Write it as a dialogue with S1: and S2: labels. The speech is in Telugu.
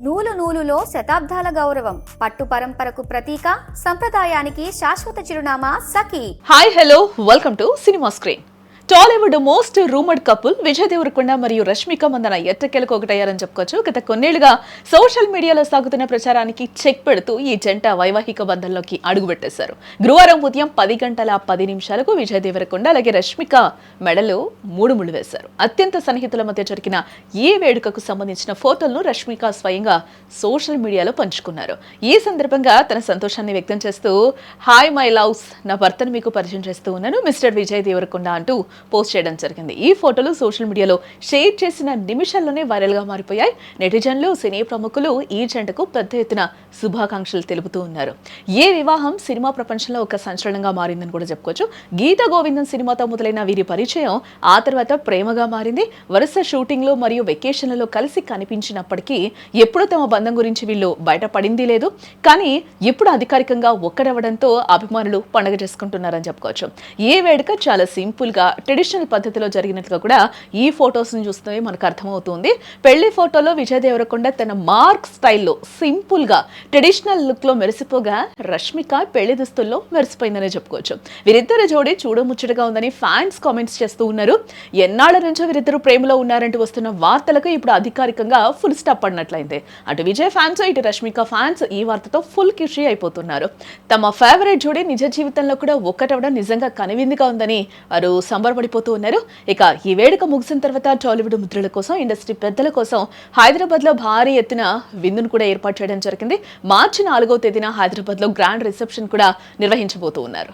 S1: నూలు నూలులో శతాబ్దాల గౌరవం, పట్టు పరంపరకు ప్రతీక, సంప్రదాయానికి శాశ్వత చిరునామా Sakhi.
S2: Hi hello welcome to cinema screen. Tollywood most rumoured couple Vijay Deverakonda మరియు రష్మిక మందన ఎట్టకేలకు ఒకటయ్యారని చెప్పుకోవచ్చు. గత కొన్నేళ్లుగా సోషల్ మీడియాలో సాగుతున్న ప్రచారానికి చెక్ పెడుతూ ఈ జంట వైవాహిక బంధంలోకి అడుగుపెట్టేశారు. గురువారం ఉదయం 10:10 విజయ్ దేవరకొండ అలాగే రష్మిక మెడలో 3 ముళ్ళు వేశారు. అత్యంత సన్నిహితుల మధ్య జరిగిన ఈ వేడుకకు సంబంధించిన ఫోటోలను రష్మిక స్వయంగా సోషల్ మీడియాలో పంచుకున్నారు. ఈ సందర్భంగా తన సంతోషాన్ని వ్యక్తం చేస్తూ హాయ్ మై లవ్స్, నా భర్తను మీకు పరిచయం చేస్తూ ఉన్నాను మిస్టర్ విజయ్ దేవరకొండ అంటూ పోస్ట్ చేయడం జరిగింది. ఈ ఫోటోలు సోషల్ మీడియాలో షేర్ చేసిన నిమిషాల్లోనే వైరల్ గా మారిపోయాయి. నెటిజన్లు, సినీ ప్రముఖులు ఈ జంటకు పెద్ద ఎత్తున శుభాకాంక్షలు తెలుపుతూ ఉన్నారు. ఈ వివాహం సినిమా ప్రపంచంలో ఒక సంచలనంగా మారిందని కూడా చెప్పుకోవచ్చు. గీత గోవిందం సినిమాతో మొదలైన వీరి పరిచయం ఆ తర్వాత ప్రేమగా మారింది. వరుస షూటింగ్లు మరియు వెకేషన్లలో కలిసి కనిపించినప్పటికీ ఎప్పుడూ తమ బంధం గురించి వీళ్ళు బయటపడింది లేదు. కానీ ఇప్పుడు అధికారికంగా ఒక్కడవడంతో అభిమానులు పండుగ చేసుకుంటున్నారని చెప్పుకోవచ్చు. ఈ వేడుక చాలా సింపుల్ గా ట్రెడిషనల్ పద్ధతిలో జరిగినట్లుగా కూడా ఈ ఫొటోస్ ని చూస్తే మనకు అర్థమవుతుంది. పెళ్లి ఫోటోలో విజయ్ దేవరకొండ తన మార్క్ స్టైల్లో సింపుల్ గా ట్రెడిషనల్ లుక్ లో మెరిసిపోగా రష్మిక పెళ్లి దుస్తుల్లో మెరిసిపోయిందనే చెప్పుకోవచ్చు. వీరిద్దరు జోడీ చూడముచ్చటగా ఉందని ఫ్యాన్స్ కామెంట్స్ చేస్తూ ఉన్నారు. ఎన్నాళ్ల నుంచో వీరిద్దరు ప్రేమలో ఉన్నారంటూ వస్తున్న వార్తలకు ఇప్పుడు అధికారికంగా ఫుల్ స్టాప్ పడినట్లయింది. అటు విజయ్ ఫ్యాన్స్, ఇటు రష్మిక ఫ్యాన్స్ ఈ వార్తతో ఫుల్ ఖుషి అయిపోతున్నారు. తమ ఫేవరెట్ జోడీ నిజ జీవితంలో కూడా ఒక్కటవడం నిజంగా కనువిందుగా ఉందని వారు సంబరపడిపోతూ ఉన్నారు. ఇక ఈ వేడుక ముగిసిన తర్వాత టాలీవుడ్ ముద్రల కోసం, ఇండస్ట్రీ పెద్దల కోసం హైదరాబాద్ లో భారీ ఎత్తున విందును కూడా ఏర్పాటు చేయడం జరిగింది. మార్చి 4వ తేదీన హైదరాబాద్ లో గ్రాండ్ రిసెప్షన్ కూడా నిర్వహించబోతూ ఉన్నారు.